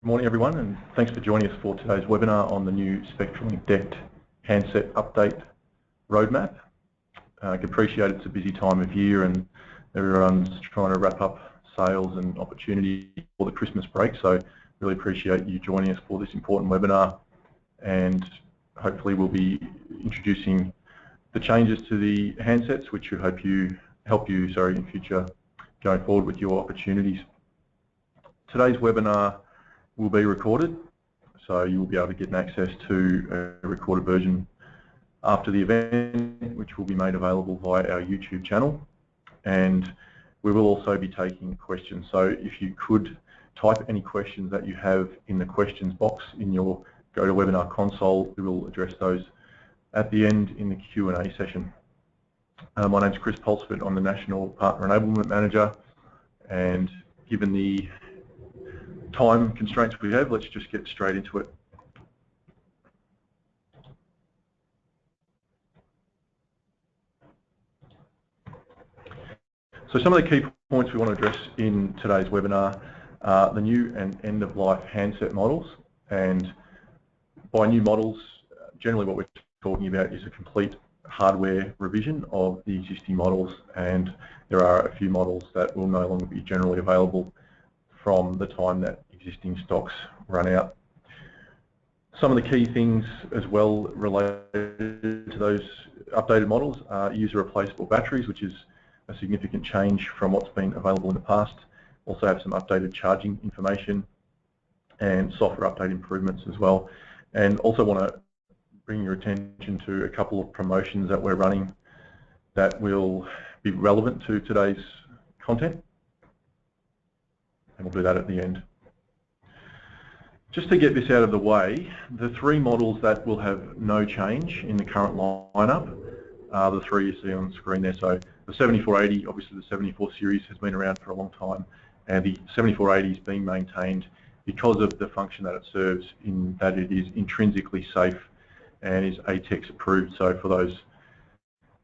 Good morning everyone, and thanks for joining us for today's webinar on the new Spectralink DECT handset update roadmap. I can appreciate it's a busy time of year and everyone's trying to wrap up sales and opportunity for the Christmas break, so really appreciate you joining us for this important webinar, and hopefully we'll be introducing the changes to the handsets which should help you in future going forward with your opportunities. Today's webinar will be recorded, so you will be able to get access to a recorded version after the event, which will be made available via our YouTube channel. And we will also be taking questions, so if you could type any questions that you have in the questions box in your GoToWebinar console, we will address those at the end in the Q&A session. My name is Chris Pulsford. I'm the National Partner Enablement Manager, and given the time constraints we have, let's just get straight into it. So some of the key points we want to address in today's webinar are the new and end-of-life handset models. And by new models, generally what we're talking about is a complete hardware revision of the existing models, and there are a few models that will no longer be generally available from the time that existing stocks run out. Some of the key things as well related to those updated models are user-replaceable batteries, which is a significant change from what's been available in the past. Also have some updated charging information and software update improvements as well. And also want to bring your attention to a couple of promotions that we're running that will be relevant to today's content, and we'll do that at the end. Just to get this out of the way, the three models that will have no change in the current lineup are the three you see on the screen there. So the 7480, obviously the 74 series has been around for a long time, and the 7480 is being maintained because of the function that it serves, in that it is intrinsically safe and is ATEX approved. So for those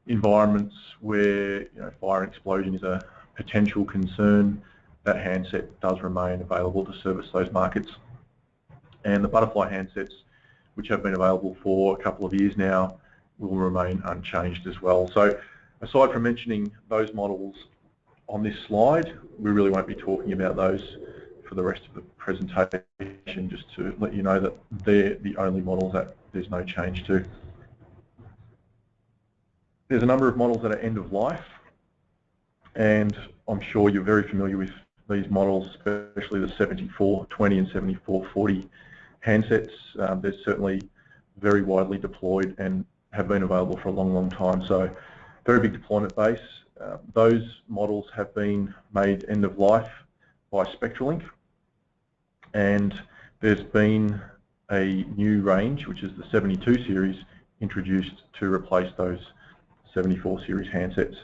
environments where fire and explosion is a potential concern, that handset does remain available to service those markets. And the butterfly handsets, which have been available for a couple of years now, will remain unchanged as well. So aside from mentioning those models on this slide, we really won't be talking about those for the rest of the presentation, just to let you know that they're the only models that there's no change to. There's a number of models that are end of life, and I'm sure you're very familiar with these models, especially the 7420 and 7440 handsets. They're certainly very widely deployed and have been available for a long, long time, so very big deployment base. Those models have been made end of life by Spectralink, and there's been a new range, which is the 72 series, introduced to replace those 74 series handsets.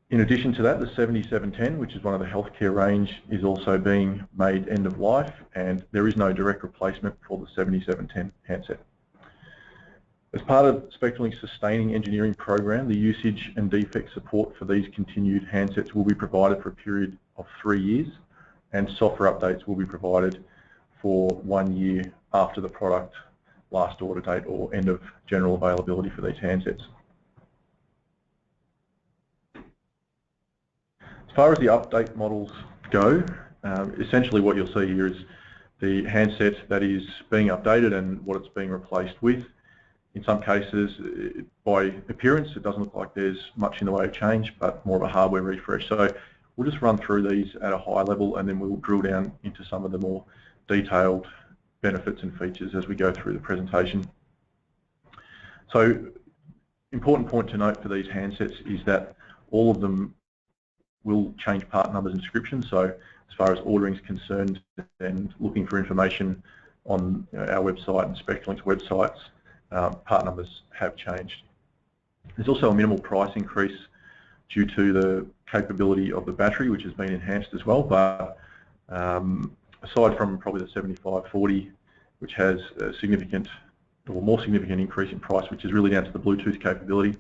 In addition to that, the 7710, which is one of the healthcare range, is also being made end of life, and there is no direct replacement for the 7710 handset. As part of Spectralink's sustaining engineering program, the usage and defect support for these continued handsets will be provided for a period of 3 years, and software updates will be provided for 1 year after the product last order date or end of general availability for these handsets. As far as the update models go, essentially what you'll see here is the handset that is being updated and what it's being replaced with. In some cases, by appearance, it doesn't look like there's much in the way of change, but more of a hardware refresh. So we'll just run through these at a high level, and then we'll drill down into some of the more detailed benefits and features as we go through the presentation. So, important point to note for these handsets is that all of them will change part numbers and descriptions. So as far as ordering is concerned and looking for information on our website and Spectralink's websites, part numbers have changed. There's also a minimal price increase due to the capability of the battery, which has been enhanced as well, but aside from probably the 7540, which has a significant or more significant increase in price, which is really down to the Bluetooth capability,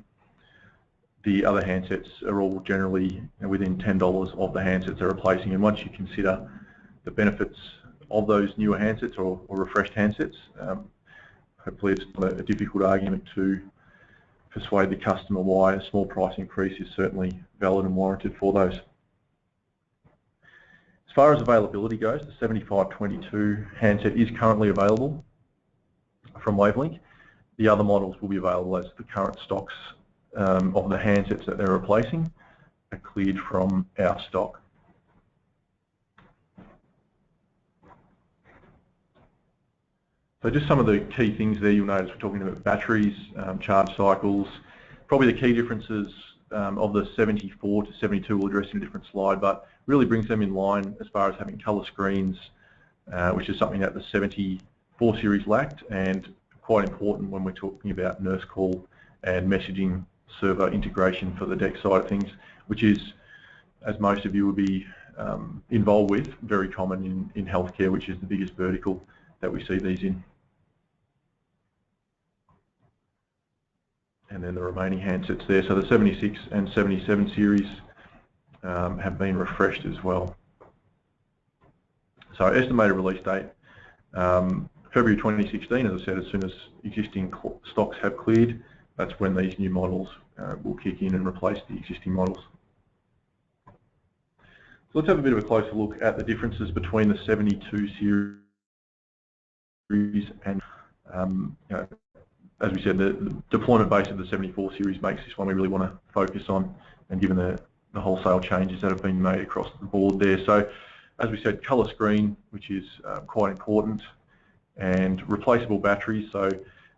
the other handsets are all generally within $10 of the handsets they're replacing. And once you consider the benefits of those newer handsets or refreshed handsets. Hopefully it's not a difficult argument to persuade the customer why a small price increase is certainly valid and warranted for those. As far as availability goes, the 7522 handset is currently available from Wavelink. The other models will be available as the current stocks of the handsets that they're replacing are cleared from our stock. So just some of the key things there you'll notice we're talking about batteries, charge cycles. Probably the key differences of the 74 to 72 we'll address in a different slide, but really brings them in line as far as having colour screens, which is something that the 74 series lacked, and quite important when we're talking about nurse call and messaging server integration for the DECT side of things, which is, as most of you will be involved with, very common in healthcare, which is the biggest vertical that we see these in. And then the remaining handsets there. So the 76 and 77 series have been refreshed as well. So estimated release date, February 2016, as I said, as soon as existing stocks have cleared, that's when these new models will kick in and replace the existing models. So let's have a bit of a closer look at the differences between the 72 series and as we said, the deployment base of the 74 series makes this one we really want to focus on, and given the wholesale changes that have been made across the board there. So, as we said, colour screen, which is quite important, and replaceable batteries. So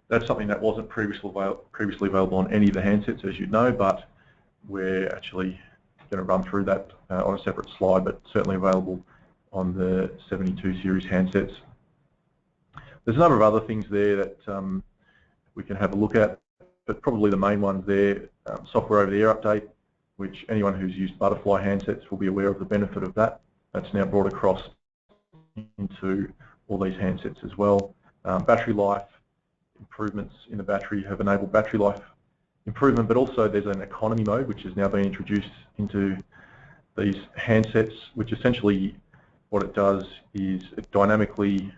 that's something that wasn't previously available on any of the handsets, as you know, but we're actually going to run through that on a separate slide, but certainly available on the 72 series handsets. There's a number of other things there that we can have a look at, but probably the main ones there, software over the air update, which anyone who's used Butterfly handsets will be aware of the benefit of that. That's now brought across into all these handsets as well. Battery life improvements in the battery have enabled battery life improvement, but also there's an economy mode which has now been introduced into these handsets, which essentially what it does is it dynamically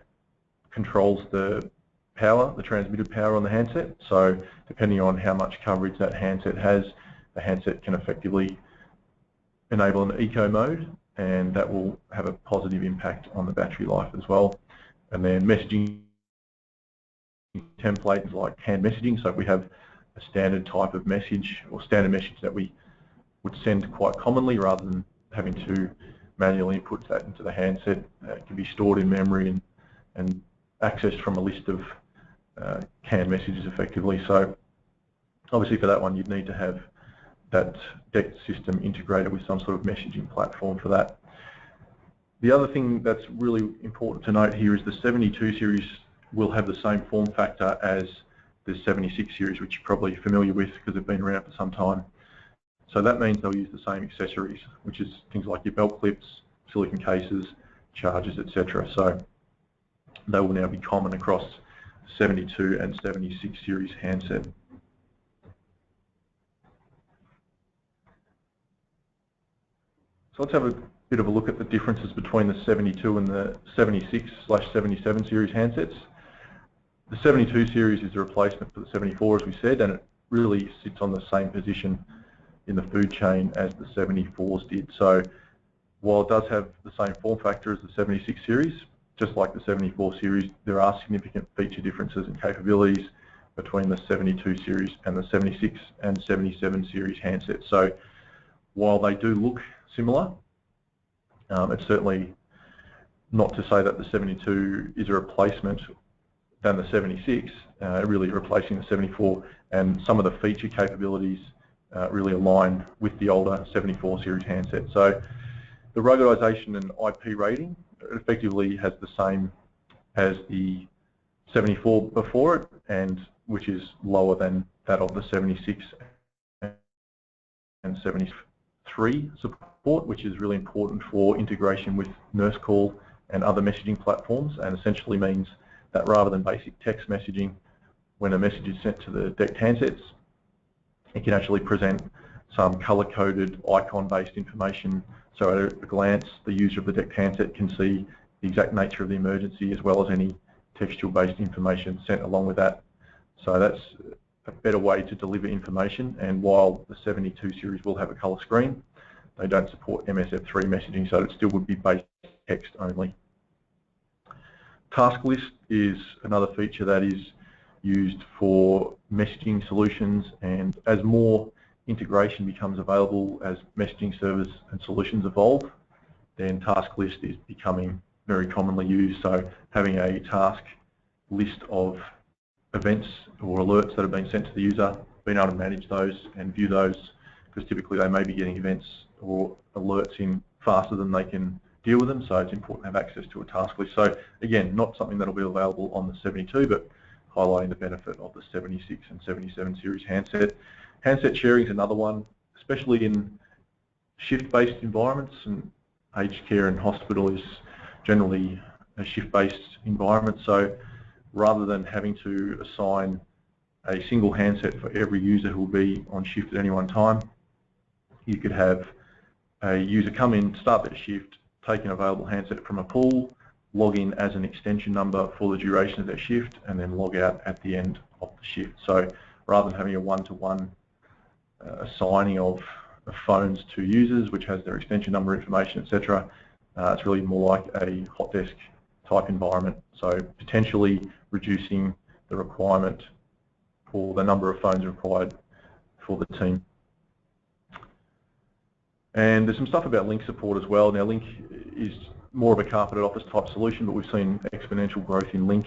controls the power, the transmitted power on the handset. So depending on how much coverage that handset has, the handset can effectively enable an eco mode, and that will have a positive impact on the battery life as well. And then messaging templates like hand messaging. So if we have a standard type of message or standard message that we would send quite commonly, rather than having to manually input that into the handset, it can be stored in memory and accessed from a list of canned messages effectively. So obviously for that one you'd need to have that DECT system integrated with some sort of messaging platform for that. The other thing that's really important to note here is the 72 series will have the same form factor as the 76 series, which you're probably familiar with because they've been around for some time. So that means they'll use the same accessories, which is things like your belt clips, silicon cases, chargers, etc. So they will now be common across 72 and 76 series handset. So let's have a bit of a look at the differences between the 72 and the 76/77 series handsets. The 72 series is a replacement for the 74, as we said, and it really sits on the same position in the food chain as the 74s did. So while it does have the same form factor as the 76 series, just like the 74 series, there are significant feature differences and capabilities between the 72 series and the 76 and 77 series handsets. So while they do look similar, it's certainly not to say that the 72 is a replacement than the 76, really replacing the 74, and some of the feature capabilities really align with the older 74 series handset. So the ruggedization and IP rating effectively has the same as the 74 before it, and which is lower than that of the 76 and 73 support, which is really important for integration with nurse call and other messaging platforms, and essentially means that rather than basic text messaging, when a message is sent to the DECT handsets, it can actually present some color-coded icon-based information. So at a glance, the user of the DECT handset can see the exact nature of the emergency, as well as any textual-based information sent along with that. So that's a better way to deliver information, and while the 72 series will have a colour screen, they don't support MSF3 messaging, so it still would be basic text only. Task list is another feature that is used for messaging solutions, and as more integration becomes available as messaging service and solutions evolve, then task list is becoming very commonly used. So having a task list of events or alerts that have been sent to the user, being able to manage those and view those, because typically they may be getting events or alerts in faster than they can deal with them, so it's important to have access to a task list. So again, not something that will be available on the 72, but highlighting the benefit of the 76 and 77 series handset. Handset sharing is another one, especially in shift-based environments, and aged care and hospital is generally a shift-based environment, so rather than having to assign a single handset for every user who will be on shift at any one time, you could have a user come in, start their shift, take an available handset from a pool, log in as an extension number for the duration of their shift, and then log out at the end of the shift. So rather than having a one-to-one assigning of phones to users, which has their extension number information, etc., it's really more like a hot desk type environment. So potentially reducing the requirement for the number of phones required for the team. And there's some stuff about Link support as well. Now Link is more of a carpeted office type solution, but we've seen exponential growth in Link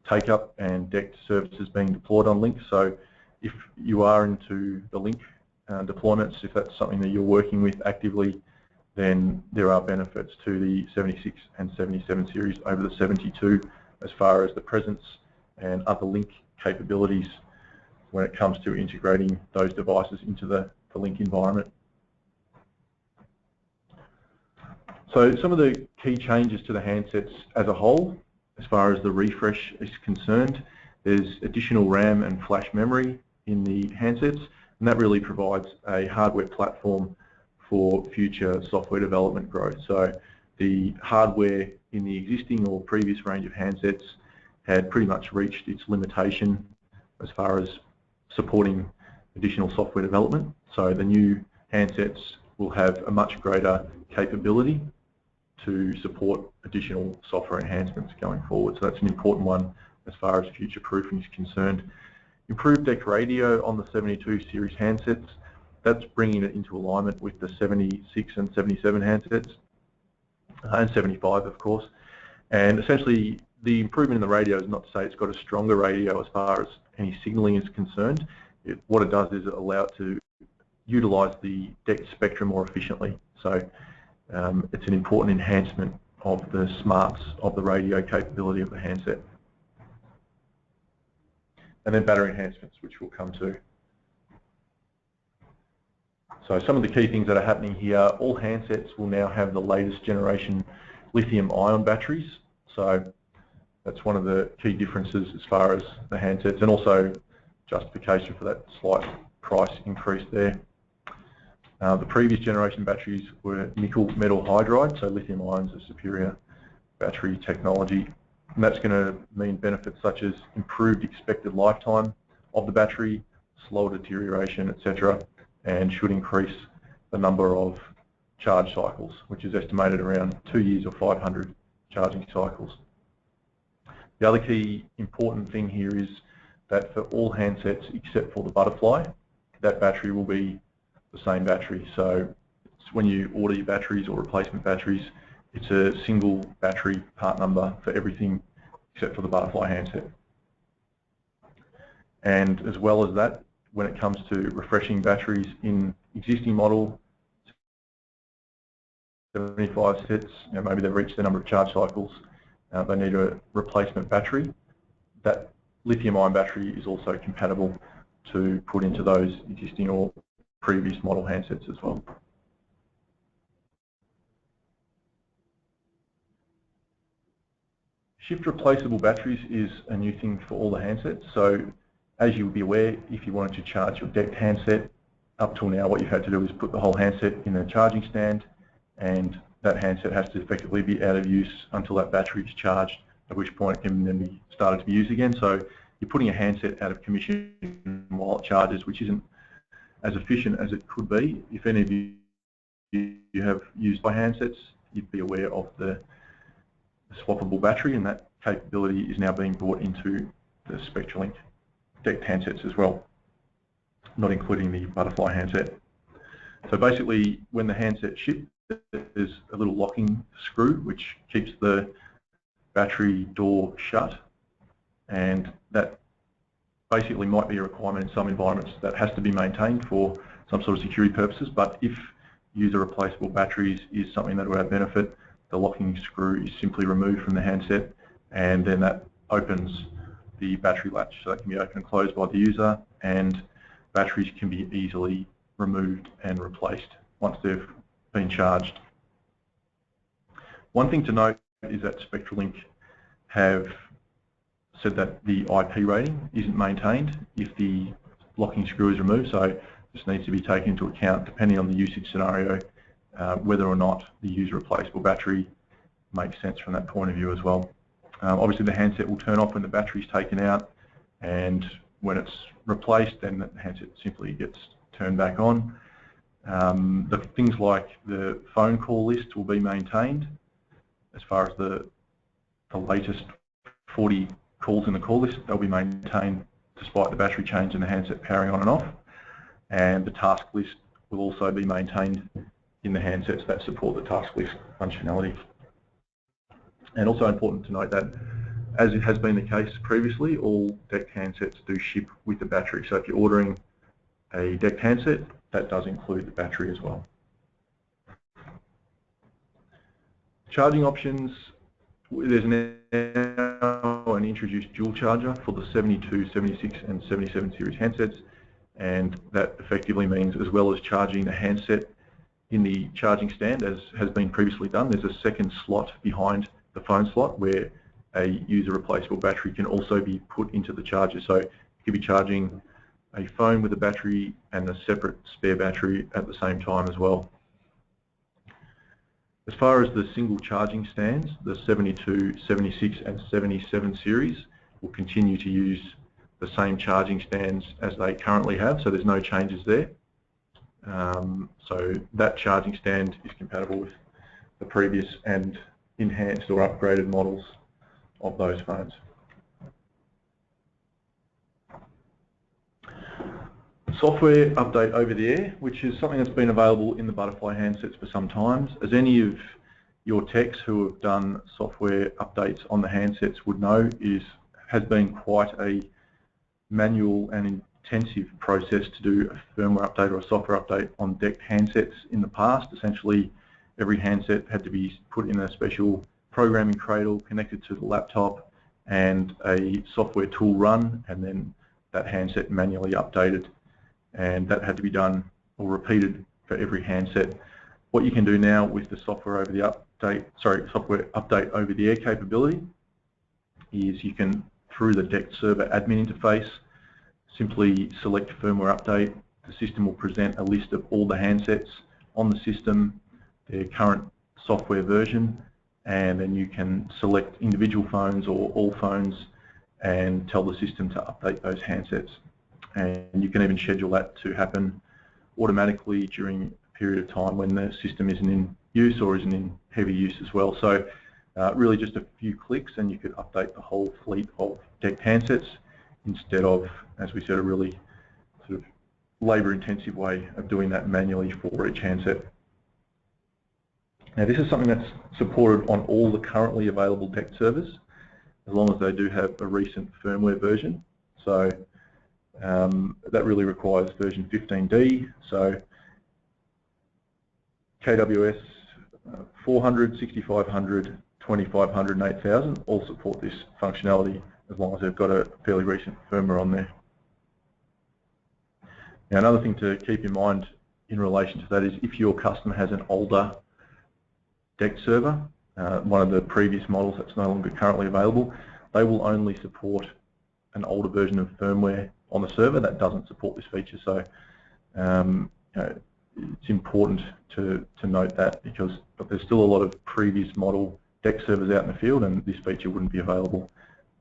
take-up and DECT services being deployed on Link. So if you are into the Link deployments, if that's something that you're working with actively, then there are benefits to the 76 and 77 series over the 72 as far as the presence and other Link capabilities when it comes to integrating those devices into the Link environment. So some of the key changes to the handsets as a whole, as far as the refresh is concerned, there's additional RAM and flash memory in the handsets, and that really provides a hardware platform for future software development growth. So the hardware in the existing or previous range of handsets had pretty much reached its limitation as far as supporting additional software development. So the new handsets will have a much greater capability to support additional software enhancements going forward. So that's an important one as far as future proofing is concerned. Improved DECT radio on the 72 series handsets, that's bringing it into alignment with the 76 and 77 handsets, and 75 of course. And essentially the improvement in the radio is not to say it's got a stronger radio as far as any signalling is concerned. What it does is it allow it to utilise the DECT spectrum more efficiently. So it's an important enhancement of the smarts of the radio capability of the handset. And then battery enhancements, which we'll come to. So some of the key things that are happening here, all handsets will now have the latest generation lithium-ion batteries. So that's one of the key differences as far as the handsets, and also justification for that slight price increase there. The previous generation batteries were nickel metal hydride, so lithium ions are superior battery technology, and that's going to mean benefits such as improved expected lifetime of the battery, slower deterioration, etc., and should increase the number of charge cycles, which is estimated around 2 years or 500 charging cycles. The other key important thing here is that for all handsets except for the Butterfly, that battery will be the same battery. So when you order your batteries or replacement batteries, it's a single battery part number for everything except for the Butterfly handset. And as well as that, when it comes to refreshing batteries in existing model 75 sets, maybe they've reached the number of charge cycles, they need a replacement battery. That lithium-ion battery is also compatible to put into those existing or previous model handsets as well. Shift replaceable batteries is a new thing for all the handsets. So as you'll be aware, if you wanted to charge your DECT handset, up till now what you've had to do is put the whole handset in a charging stand, and that handset has to effectively be out of use until that battery is charged, at which point it can then be started to be used again. So you're putting a handset out of commission while it charges, which isn't as efficient as it could be. If any of you have used by handsets, you'd be aware of the swappable battery, and that capability is now being brought into the Spectralink DECT handsets as well, not including the butterfly handset. So basically, when the handset ships, there's a little locking screw which keeps the battery door shut, and that basically might be a requirement in some environments that has to be maintained for some sort of security purposes. But if user-replaceable batteries is something that would have benefit, the locking screw is simply removed from the handset, and then that opens the battery latch, so that can be opened and closed by the user, and batteries can be easily removed and replaced once they've been charged. One thing to note is that Spectralink have said that the IP rating isn't maintained if the locking screw is removed, so this needs to be taken into account depending on the usage scenario, whether or not the user-replaceable battery makes sense from that point of view as well. Obviously the handset will turn off when the battery is taken out, and when it's replaced then the handset simply gets turned back on. The things like the phone call list will be maintained as far as the latest 40 calls in the call list. They'll be maintained despite the battery change and the handset powering on and off. And the task list will also be maintained in the handsets that support the task list functionality. And also important to note that, as it has been the case previously, all DECT handsets do ship with the battery. So if you're ordering a DECT handset, that does include the battery as well. Charging options, there's now an introduced dual charger for the 72, 76 and 77 series handsets, and that effectively means, as well as charging the handset in the charging stand as has been previously done, there's a second slot behind the phone slot where a user replaceable battery can also be put into the charger. So you could be charging a phone with a battery and a separate spare battery at the same time as well. As far as the single charging stands, the 72, 76 and 77 series will continue to use the same charging stands as they currently have, so there's no changes there. So that charging stand is compatible with the previous and enhanced or upgraded models of those phones. Software update over the air, which is something that's been available in the butterfly handsets for some time. As any of your techs who have done software updates on the handsets would know, has been quite a manual and intensive process to do a firmware update or a software update on DECT handsets in the past. Essentially, every handset had to be put in a special programming cradle connected to the laptop and a software tool run, and then that handset manually updated, and that had to be done or repeated for every handset. What you can do now with the software update over the air capability is you can, through the DECT server admin interface, simply select firmware update. The system will present a list of all the handsets on the system, their current software version, and then you can select individual phones or all phones and tell the system to update those handsets. And you can even schedule that to happen automatically during a period of time when the system isn't in use or isn't in heavy use as well. So really just a few clicks and you could update the whole fleet of DECT handsets instead of, as we said, a really sort of labour-intensive way of doing that manually for each handset. Now this is something that's supported on all the currently available DECT servers, as long as they do have a recent firmware version. So that really requires version 15D. So KWS 400, 6500, 2500 and 8000 all support this functionality as long as they've got a fairly recent firmware on there. Now another thing to keep in mind in relation to that is if your customer has an older DECT server, one of the previous models that's no longer currently available, they will only support an older version of firmware on the server that doesn't support this feature. So you know, it's important to note that, because there's still a lot of previous model DECT servers out in the field, and this feature wouldn't be available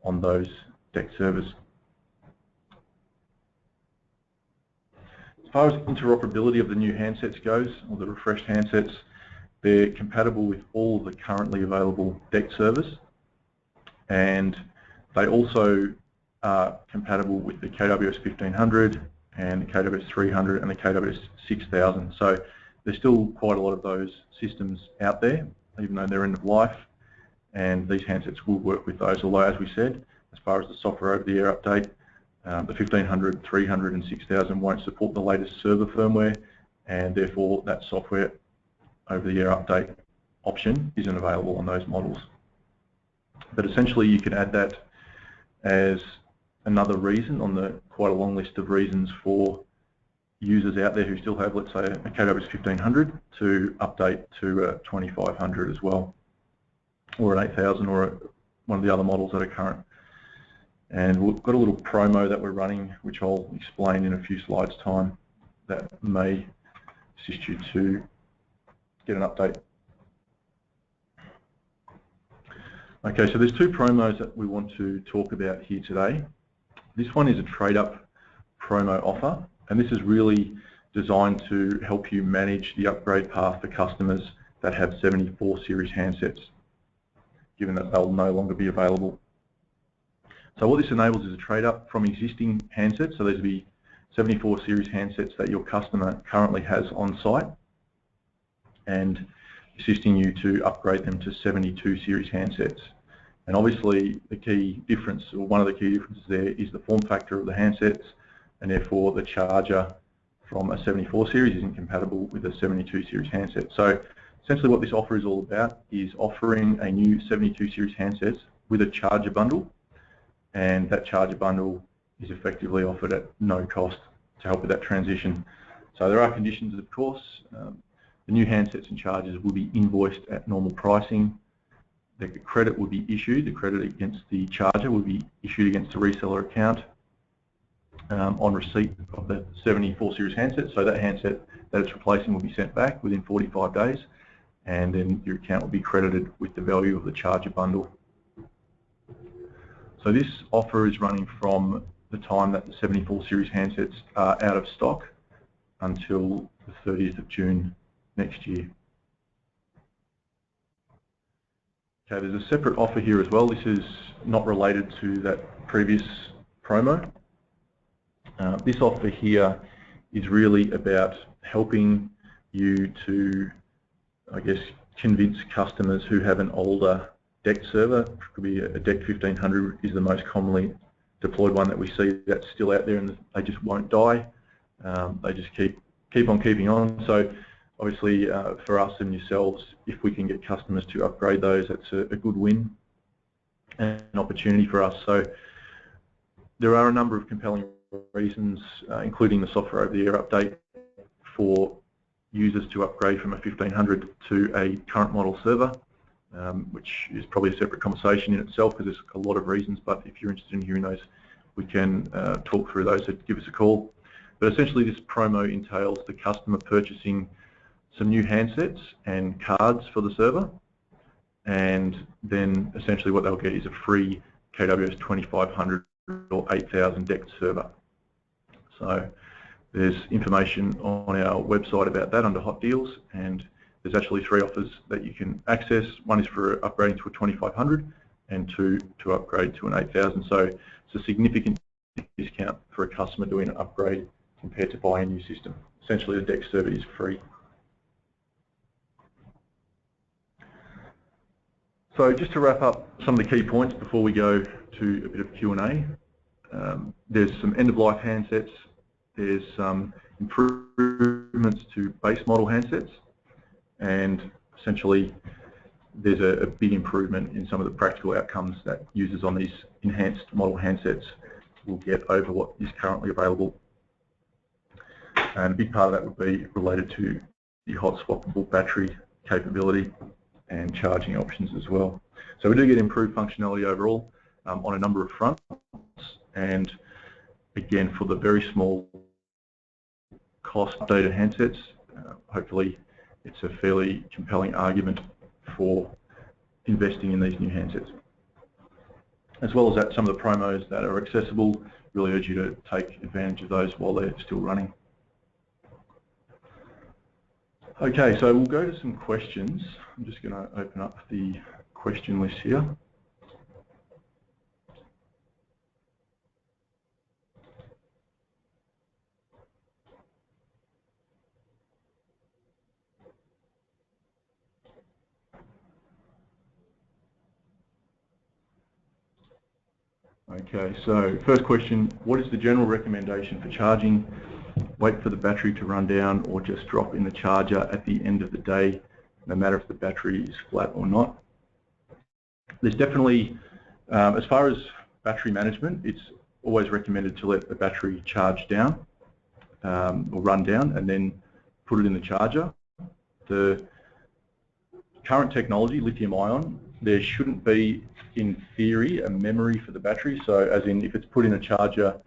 on those DECT servers. As far as interoperability of the new handsets goes, or the refreshed handsets, they're compatible with all of the currently available DECT servers, and they also are compatible with the KWS 1500 and the KWS 300 and the KWS 6000. So there's still quite a lot of those systems out there, even though they're end of life, and these handsets will work with those. Although, as we said, as far as the software over-the-air update, the 1500, 300 and 6000 won't support the latest server firmware, and therefore that software over-the-air update option isn't available on those models. But essentially you can add that as another reason on the quite a long list of reasons for users out there who still have, let's say, a KWS 1500 to update to a 2500 as well, or an 8000, or one of the other models that are current. And we've got a little promo that we're running, which I'll explain in a few slides' time, that may assist you to get an update. Okay, so there's two promos that we want to talk about here today. This one is a trade-up promo offer, and this is really designed to help you manage the upgrade path for customers that have 74 series handsets, given that they'll no longer be available. So what this enables is a trade-up from existing handsets. So there's the 74 series handsets that your customer currently has on site, and assisting you to upgrade them to 72 series handsets. And obviously the key difference, or one of the key differences there, is the form factor of the handsets, and therefore the charger from a 74 series isn't compatible with a 72 series handset. So essentially what this offer is all about is offering a new 72 series handset with a charger bundle, and that charger bundle is effectively offered at no cost to help with that transition. So there are conditions, of course. The new handsets and chargers will be invoiced at normal pricing. The credit will be issued, the credit against the charger will be issued against the reseller account on receipt of the 74 series handset. So that handset that it's replacing will be sent back within 45 days, and then your account will be credited with the value of the charger bundle. So this offer is running from the time that the 74 series handsets are out of stock until the 30th of June next year. Okay, there's a separate offer here as well. This is not related to that previous promo. This offer here is really about helping you to, I guess, convince customers who have an older DECT server. It could be a DECT 1500 is the most commonly deployed one that we see that's still out there, and they just won't die. They just keep on keeping on. So obviously for us and yourselves, if we can get customers to upgrade those, that's a good win and an opportunity for us. So there are a number of compelling reasons, including the software over-the-air update, for users to upgrade from a 1500 to a current model server, which is probably a separate conversation in itself because there's a lot of reasons, but if you're interested in hearing those, we can talk through those, so give us a call. But essentially this promo entails the customer purchasing some new handsets and cards for the server, and then essentially what they'll get is a free KWS 2500 or 8000 DECT server. So there's information on our website about that under Hot Deals, and there's actually 3 offers that you can access. One is for upgrading to a 2500 and 2 to upgrade to an 8000. So it's a significant discount for a customer doing an upgrade compared to buying a new system. Essentially the DECT server is free. So just to wrap up some of the key points before we go to a bit of Q&A, there's some end-of-life handsets, there's some improvements to base model handsets, and essentially there's a big improvement in some of the practical outcomes that users on these enhanced model handsets will get over what is currently available. And a big part of that would be related to the hot swappable battery capability and charging options as well. So we do get improved functionality overall on a number of fronts, and again, for the very small cost updated handsets, hopefully it's a fairly compelling argument for investing in these new handsets. As well as that, some of the promos that are accessible, really urge you to take advantage of those while they're still running. Okay, so we'll go to some questions. I'm just going to open up the question list here. Okay, so first question, what is the general recommendation for charging? Wait for the battery to run down or just drop in the charger at the end of the day, no matter if the battery is flat or not? There's definitely, as far as battery management, it's always recommended to let the battery charge down or run down and then put it in the charger. The current technology, lithium ion, there shouldn't be, in theory, a memory for the battery. So as in, if it's put in a charger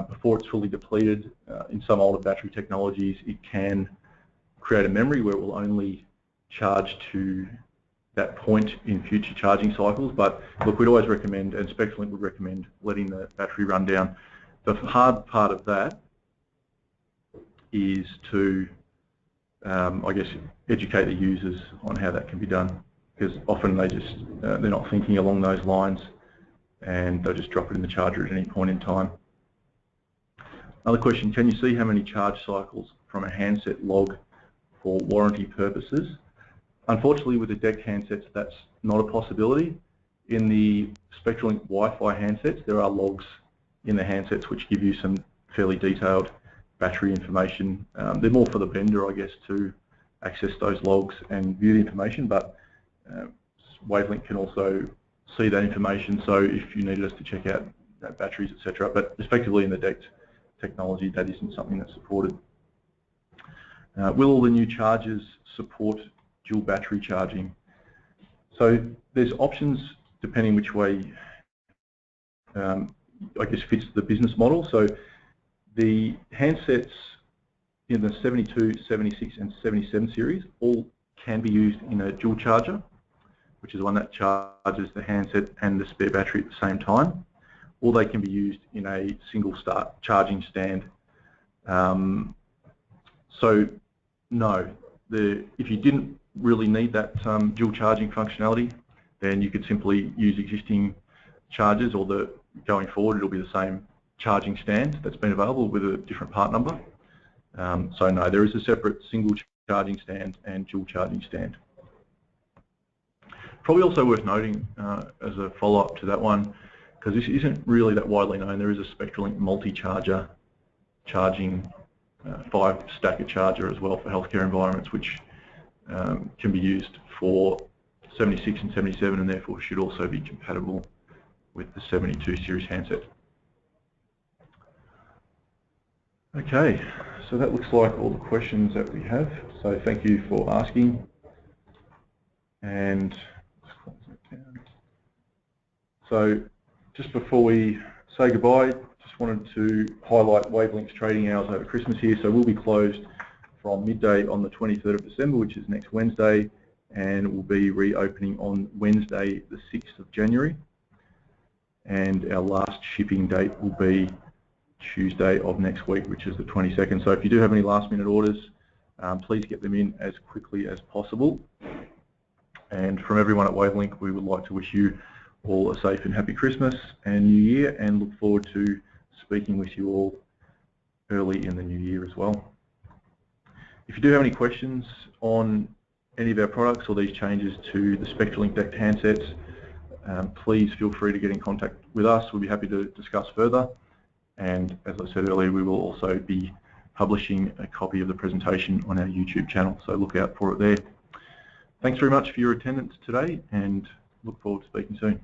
before it's fully depleted, in some older battery technologies, it can create a memory where it will only charge to that point in future charging cycles. But look, we'd always recommend, and Spectralink would recommend, letting the battery run down. The hard part of that is to, I guess, educate the users on how that can be done, because often they just, they're not thinking along those lines and they'll just drop it in the charger at any point in time. Another question, can you see how many charge cycles from a handset log for warranty purposes? Unfortunately, with the DECT handsets, that's not a possibility. In the Spectralink Wi-Fi handsets, there are logs in the handsets which give you some fairly detailed battery information. They're more for the vendor, I guess, to access those logs and view the information, but Wavelength can also see that information, so if you needed us to check out batteries, etc. But effectively in the DECT technology, that isn't something that's supported. Will all the new chargers support dual battery charging? So there's options depending which way, I guess, fits the business model. So the handsets in the 72, 76 and 77 series all can be used in a dual charger, which is one that charges the handset and the spare battery at the same time, or they can be used in a single start charging stand. So no, if you didn't really need that dual charging functionality, then you could simply use existing chargers, or going forward it'll be the same charging stand that's been available with a different part number. So no, there is a separate single charging stand and dual charging stand. Probably also worth noting as a follow-up to that one, because this isn't really that widely known, there is a Spectralink multi-charger charging 5-stacker charger as well for healthcare environments, which can be used for 76 and 77 and therefore should also be compatible with the 72 series handset. Okay, so that looks like all the questions that we have. So thank you for asking. And so just before we say goodbye, just wanted to highlight Wavelength's trading hours over Christmas here. So we'll be closed from midday on the 23rd of December, which is next Wednesday, and we'll be reopening on Wednesday the 6th of January. And our last shipping date will be Tuesday of next week, which is the 22nd. So if you do have any last minute orders, please get them in as quickly as possible. And from everyone at Wavelength, we would like to wish you all a safe and happy Christmas and New Year, and look forward to speaking with you all early in the new year as well. If you do have any questions on any of our products or these changes to the Spectralink DECT handsets, please feel free to get in contact with us. We'll be happy to discuss further. And as I said earlier, we will also be publishing a copy of the presentation on our YouTube channel, so look out for it there. Thanks very much for your attendance today, and look forward to speaking soon.